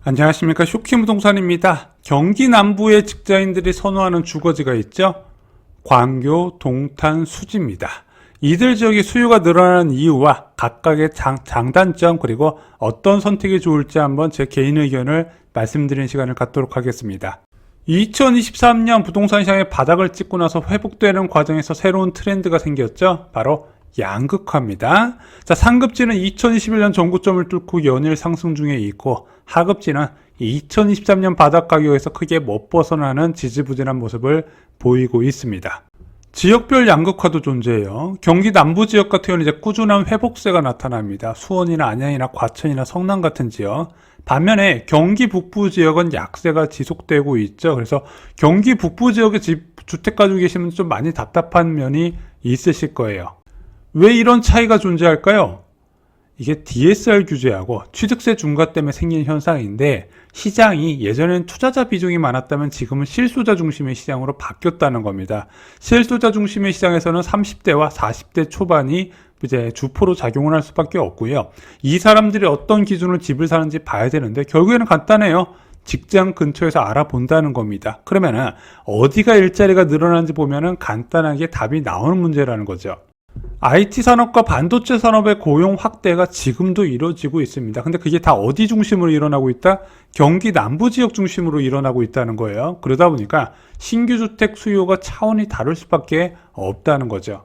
안녕하십니까. 쇼키부동산입니다. 경기 남부의 직장인들이 선호하는 주거지가 있죠. 광교, 동탄, 수지입니다. 이들 지역의 수요가 늘어나는 이유와 각각의 장단점 그리고 어떤 선택이 좋을지 한번 제 개인 의견을 말씀드리는 시간을 갖도록 하겠습니다. 2023년 부동산 시장의 바닥을 찍고 나서 회복되는 과정에서 새로운 트렌드가 생겼죠. 바로 양극화입니다. 자, 상급지는 2021년 전고점을 뚫고 연일 상승 중에 있고 하급지는 2023년 바닥 가격에서 크게 못 벗어나는 지지부진한 모습을 보이고 있습니다. 지역별 양극화도 존재해요. 경기 남부 지역 같은 경우는 이제 꾸준한 회복세가 나타납니다. 수원이나 안양이나 과천이나 성남 같은 지역. 반면에 경기 북부 지역은 약세가 지속되고 있죠. 그래서 경기 북부 지역에 주택 가지고 계시면 좀 많이 답답한 면이 있으실 거예요. 왜 이런 차이가 존재할까요? 이게 DSR 규제하고 취득세 중과 때문에 생긴 현상인데, 시장이 예전엔 투자자 비중이 많았다면 지금은 실소자 중심의 시장으로 바뀌었다는 겁니다. 실소자 중심의 시장에서는 30대와 40대 초반이 이제 주포로 작용을 할 수밖에 없고요. 이 사람들이 어떤 기준으로 집을 사는지 봐야 되는데 결국에는 간단해요. 직장 근처에서 알아본다는 겁니다. 그러면은 어디가 일자리가 늘어나는지 보면은 간단하게 답이 나오는 문제라는 거죠. IT 산업과 반도체 산업의 고용 확대가 지금도 이루어지고 있습니다. 근데 그게 다 어디 중심으로 일어나고 있다? 경기 남부 지역 중심으로 일어나고 있다는 거예요. 그러다 보니까 신규 주택 수요가 차원이 다를 수밖에 없다는 거죠.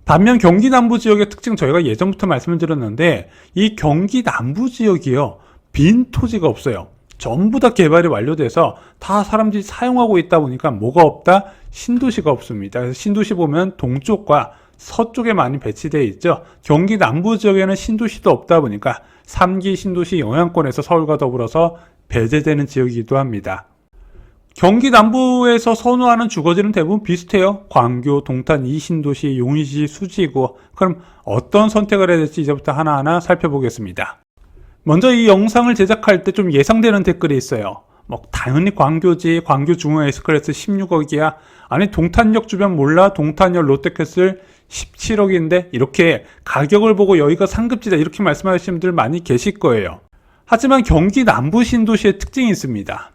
반면 경기 남부 지역의 특징, 저희가 예전부터 말씀을 드렸는데 이 경기 남부 지역이요, 빈 토지가 없어요. 전부 다 개발이 완료돼서 다 사람들이 사용하고 있다 보니까 뭐가 없다? 신도시가 없습니다. 그래서 신도시 보면 동쪽과 서쪽에 많이 배치되어 있죠. 경기 남부 지역에는 신도시도 없다 보니까 3기 신도시 영향권에서 서울과 더불어서 배제되는 지역이기도 합니다. 경기 남부에서 선호하는 주거지는 대부분 비슷해요. 광교, 동탄, 이신도시, 용인시, 수지구. 그럼 어떤 선택을 해야 될지 이제부터 하나하나 살펴보겠습니다. 먼저 이 영상을 제작할 때 좀 예상되는 댓글이 있어요. 당연히 광교지, 광교 중앙 S클래스 16억이야. 아니 동탄역 주변 몰라? 동탄역 롯데캐슬 17억인데 이렇게 가격을 보고 여기가 상급지다 이렇게 말씀하시는 분들 많이 계실 거예요. 하지만 경기 남부 신도시의 특징이 있습니다.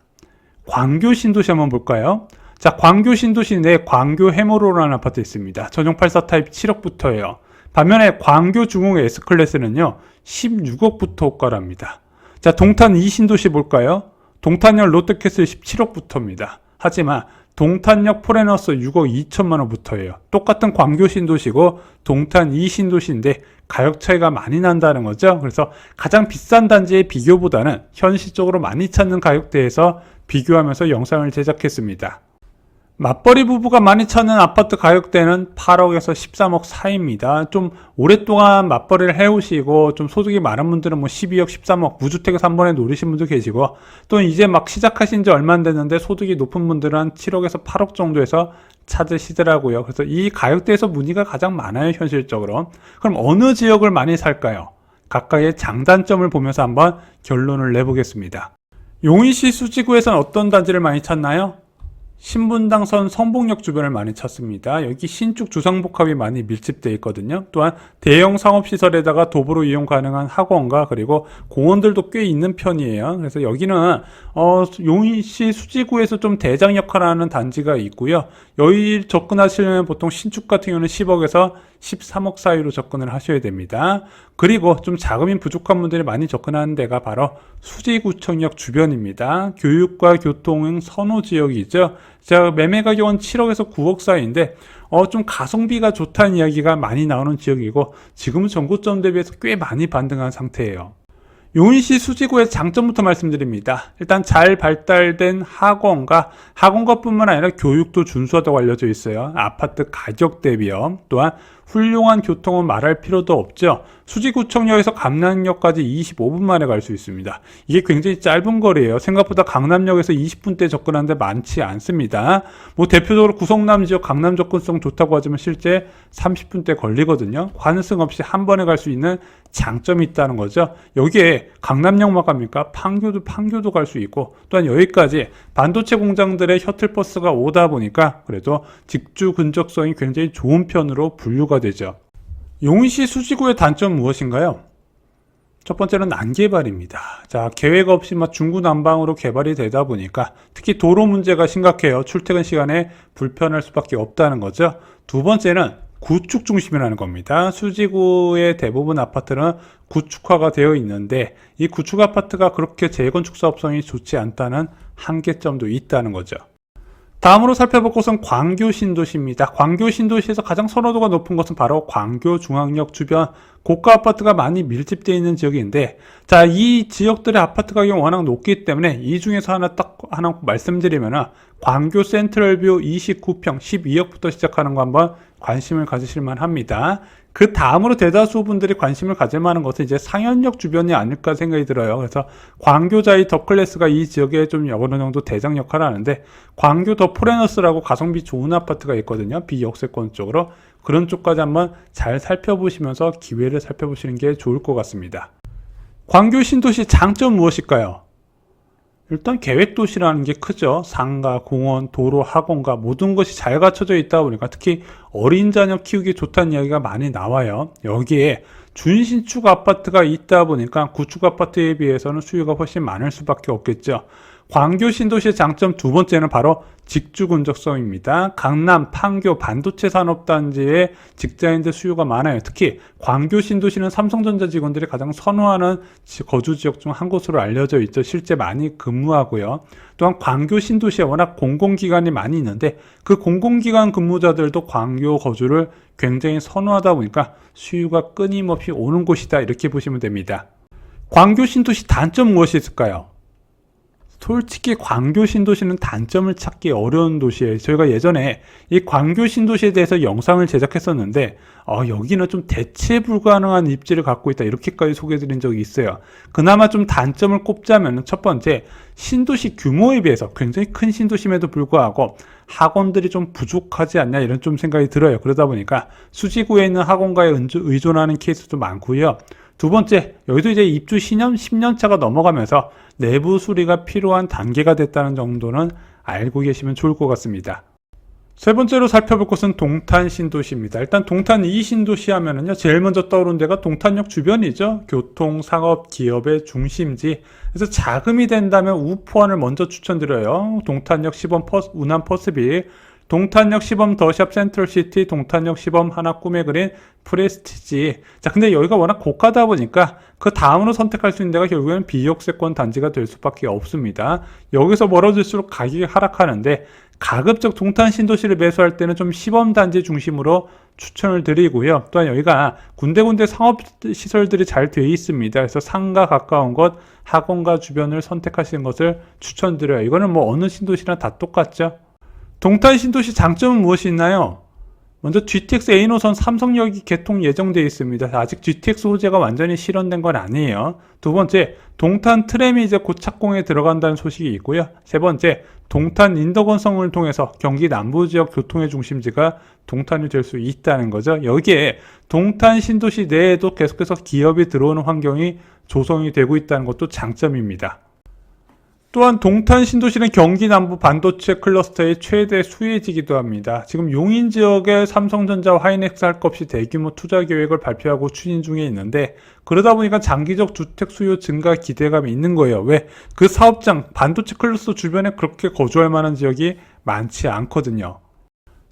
광교 신도시 한번 볼까요? 자, 광교 신도시 내 광교 해머로라는 아파트 있습니다. 전용 84 타입 7억부터예요. 반면에 광교 중흥 S클래스는요 16억부터 호가랍니다. 자, 동탄 이 신도시 볼까요? 동탄역 롯데캐슬 17억부터입니다. 하지만 동탄역 포레너스 6억 2천만 원부터예요. 똑같은 광교 신도시고 동탄 이 신도시인데 가격 차이가 많이 난다는 거죠. 그래서 가장 비싼 단지의 비교보다는 현실적으로 많이 찾는 가격대에서 비교하면서 영상을 제작했습니다. 맞벌이 부부가 많이 찾는 아파트 가격대는 8억에서 13억 사이입니다. 좀 오랫동안 맞벌이를 해오시고 좀 소득이 많은 분들은 12억, 13억 무주택에서 한 번에 노리신 분도 계시고, 또 이제 막 시작하신 지 얼마 안 됐는데 소득이 높은 분들은 한 7억에서 8억 정도에서 찾으시더라고요. 그래서 이 가격대에서 문의가 가장 많아요, 현실적으로. 그럼 어느 지역을 많이 살까요? 각각의 장단점을 보면서 한번 결론을 내보겠습니다. 용인시 수지구에서는 어떤 단지를 많이 찾나요? 신분당선 성북역 주변을 많이 찾습니다. 여기 신축 주상복합이 많이 밀집되어 있거든요. 또한 대형 상업시설에다가 도보로 이용 가능한 학원과 그리고 공원들도 꽤 있는 편이에요. 그래서 여기는 용인시 수지구에서 좀 대장 역할을 하는 단지가 있고요. 여기 접근하시려면 보통 신축 같은 경우는 10억에서 13억 사이로 접근을 하셔야 됩니다. 그리고 좀 자금이 부족한 분들이 많이 접근하는 데가 바로 수지구청역 주변입니다. 교육과 교통은 선호 지역이죠. 자, 매매 가격은 7억에서 9억 사이인데 좀 가성비가 좋다는 이야기가 많이 나오는 지역이고 지금은 전고점 대비해서 꽤 많이 반등한 상태예요. 용인시 수지구의 장점부터 말씀드립니다. 일단 잘 발달된 학원과 뿐만 아니라 교육도 준수하다고 알려져 있어요. 아파트 가격 대비요. 또한 훌륭한 교통은 말할 필요도 없죠. 수지구청역에서 강남역까지 25분 만에 갈 수 있습니다. 이게 굉장히 짧은 거리예요. 생각보다 강남역에서 20분대 접근하는데 많지 않습니다. 대표적으로 구성남 지역 강남 접근성 좋다고 하지만 실제 30분대 걸리거든요. 관승 없이 한 번에 갈 수 있는 장점이 있다는 거죠. 여기에 강남역만 갑니까? 판교도 갈 수 있고, 또한 여기까지 반도체 공장들의 셔틀버스가 오다 보니까 그래도 직주 근접성이 굉장히 좋은 편으로 분류가 되죠. 용인시 수지구의 단점은 무엇인가요? 첫 번째는 난개발입니다. 자, 계획 없이 막 중구난방으로 개발이 되다 보니까 특히 도로 문제가 심각해요. 출퇴근 시간에 불편할 수밖에 없다는 거죠. 두 번째는 구축 중심이라는 겁니다. 수지구의 대부분 아파트는 구축화가 되어 있는데 이 구축 아파트가 그렇게 재건축 사업성이 좋지 않다는 한계점도 있다는 거죠. 다음으로 살펴볼 곳은 광교 신도시입니다. 광교 신도시에서 가장 선호도가 높은 것은 바로 광교 중앙역 주변 고가 아파트가 많이 밀집되어 있는 지역인데, 자, 이 지역들의 아파트 가격이 워낙 높기 때문에 이 중에서 하나 말씀드리면은 광교 센트럴뷰 29평 12억부터 시작하는 거 한번 관심을 가지실 만합니다. 그 다음으로 대다수 분들이 관심을 가질 만한 것은 이제 상현역 주변이 아닐까 생각이 들어요. 그래서 광교자이 더 클래스가 이 지역에 좀 어느 정도 대장 역할을 하는데, 광교 더 포레너스라고 가성비 좋은 아파트가 있거든요. 비역세권 쪽으로. 그런 쪽까지 한번 잘 살펴보시면서 기회를 살펴보시는 게 좋을 것 같습니다. 광교 신도시 장점 무엇일까요? 일단 계획도시라는 게 크죠. 상가, 공원, 도로, 학원가 모든 것이 잘 갖춰져 있다 보니까 특히 어린 자녀 키우기 좋다는 이야기가 많이 나와요. 여기에 준신축 아파트가 있다 보니까 구축 아파트에 비해서는 수요가 훨씬 많을 수밖에 없겠죠. 광교 신도시의 장점 두 번째는 바로 직주 근접성입니다. 강남, 판교, 반도체 산업단지에 직장인들 수요가 많아요. 특히 광교 신도시는 삼성전자 직원들이 가장 선호하는 거주 지역 중 한 곳으로 알려져 있죠. 실제 많이 근무하고요. 또한 광교 신도시에 워낙 공공기관이 많이 있는데 그 공공기관 근무자들도 광교 거주를 굉장히 선호하다 보니까 수요가 끊임없이 오는 곳이다, 이렇게 보시면 됩니다. 광교 신도시 단점 무엇이 있을까요? 솔직히 광교 신도시는 단점을 찾기 어려운 도시예요. 저희가 예전에 이 광교 신도시에 대해서 영상을 제작했었는데 여기는 좀 대체 불가능한 입지를 갖고 있다, 이렇게까지 소개해드린 적이 있어요. 그나마 좀 단점을 꼽자면 첫 번째, 신도시 규모에 비해서 굉장히 큰 신도심에도 불구하고 학원들이 좀 부족하지 않냐, 이런 좀 생각이 들어요. 그러다 보니까 수지구에 있는 학원가에 의존하는 케이스도 많고요. 두 번째, 여기도 이제 입주 10년 차가 넘어가면서 내부 수리가 필요한 단계가 됐다는 정도는 알고 계시면 좋을 것 같습니다. 세 번째로 살펴볼 곳은 동탄 신도시입니다. 일단 동탄 이 신도시 하면은요, 제일 먼저 떠오르는 데가 동탄역 주변이죠. 교통, 상업, 기업의 중심지. 그래서 자금이 된다면 우포안을 먼저 추천드려요. 동탄역 시범 운암 퍼스빌, 동탄역 시범 더샵 센트럴시티, 동탄역 시범 하나 꿈의 그린, 프레스티지. 자, 근데 여기가 워낙 고가다 보니까 그 다음으로 선택할 수 있는 데가 결국에는 비역세권 단지가 될 수밖에 없습니다. 여기서 멀어질수록 가격이 하락하는데 가급적 동탄 신도시를 매수할 때는 좀 시범 단지 중심으로 추천을 드리고요. 또한 여기가 군데군데 상업 시설들이 잘 되어 있습니다. 그래서 상가 가까운 것, 학원가 주변을 선택하시는 것을 추천드려요. 이거는 뭐 어느 신도시나 다 똑같죠. 동탄 신도시 장점은 무엇이 있나요? 먼저 GTX A노선 삼성역이 개통 예정되어 있습니다. 아직 GTX 호재가 완전히 실현된 건 아니에요. 두 번째, 동탄 트램이 이제 곧 착공에 들어간다는 소식이 있고요. 세 번째, 동탄 인덕원성을 통해서 경기 남부 지역 교통의 중심지가 동탄이 될 수 있다는 거죠. 여기에 동탄 신도시 내에도 계속해서 기업이 들어오는 환경이 조성이 되고 있다는 것도 장점입니다. 또한 동탄 신도시는 경기 남부 반도체 클러스터의 최대 수혜지기도 합니다. 지금 용인 지역에 삼성전자와 하이닉스 할 것 없이 대규모 투자 계획을 발표하고 추진 중에 있는데, 그러다 보니까 장기적 주택 수요 증가 기대감이 있는 거예요. 왜? 그 사업장, 반도체 클러스터 주변에 그렇게 거주할 만한 지역이 많지 않거든요.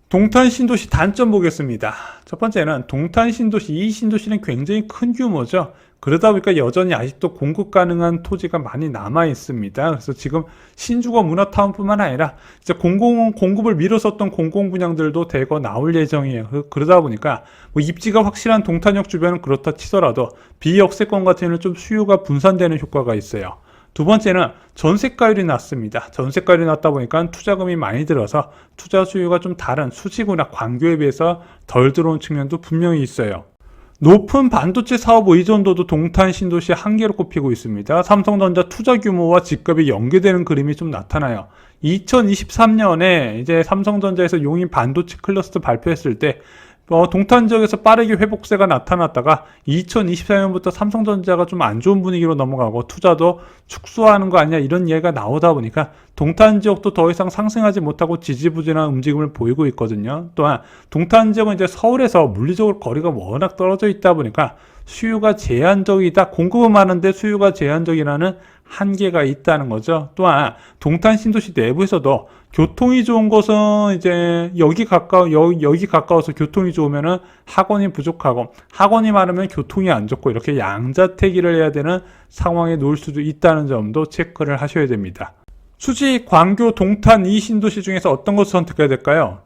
동탄 신도시 단점 보겠습니다. 첫 번째는 동탄 신도시, 이 신도시는 굉장히 큰 규모죠. 그러다 보니까 여전히 아직도 공급 가능한 토지가 많이 남아 있습니다. 그래서 지금 신주거 문화타운뿐만 아니라 이제 공급을 미뤄섰던 공공분양들도 대거 나올 예정이에요. 그러다 보니까 뭐 입지가 확실한 동탄역 주변은 그렇다 치더라도 비역세권 같은 경우는 좀 수요가 분산되는 효과가 있어요. 두 번째는 전세가율이 낮습니다. 전세가율이 낮다 보니까 투자금이 많이 들어서 투자 수요가 좀 다른 수지구나 광교에 비해서 덜 들어온 측면도 분명히 있어요. 높은 반도체 사업 의존도도 동탄 신도시 한계로 꼽히고 있습니다. 삼성전자 투자 규모와 집값이 연계되는 그림이 좀 나타나요. 2023년에 이제 삼성전자에서 용인 반도체 클러스터 발표했을 때 동탄 지역에서 빠르게 회복세가 나타났다가 2024년부터 삼성전자가 좀 안 좋은 분위기로 넘어가고 투자도 축소하는 거 아니냐, 이런 얘기가 나오다 보니까 동탄 지역도 더 이상 상승하지 못하고 지지부진한 움직임을 보이고 있거든요. 또한 동탄 지역은 이제 서울에서 물리적으로 거리가 워낙 떨어져 있다 보니까 수요가 제한적이다. 공급은 많은데 수요가 제한적이라는 한계가 있다는 거죠. 또한 동탄 신도시 내부에서도 교통이 좋은 곳은 이제 여기 가까워서 교통이 좋으면은 학원이 부족하고 학원이 많으면 교통이 안 좋고 이렇게 양자택일을 해야 되는 상황에 놓을 수도 있다는 점도 체크를 하셔야 됩니다. 수지, 광교, 동탄 이 신도시 중에서 어떤 것을 선택해야 될까요?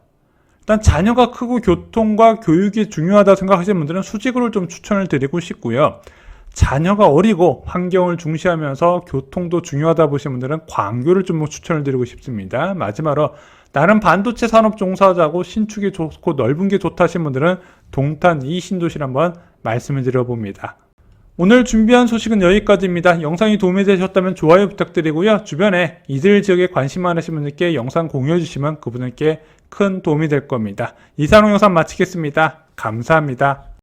일단 자녀가 크고 교통과 교육이 중요하다 생각하시는 분들은 수직으로 좀 추천을 드리고 싶고요. 자녀가 어리고 환경을 중시하면서 교통도 중요하다 보시는 분들은 광교를 좀 추천을 드리고 싶습니다. 마지막으로 나는 반도체 산업 종사자고 신축이 좋고 넓은 게 좋다 하시는 분들은 동탄 이 신도시를 한번 말씀을 드려봅니다. 오늘 준비한 소식은 여기까지입니다. 영상이 도움이 되셨다면 좋아요 부탁드리고요. 주변에 이들 지역에 관심 많으신 분들께 영상 공유해 주시면 그분들께 큰 도움이 될 겁니다. 이상 영상 마치겠습니다. 감사합니다.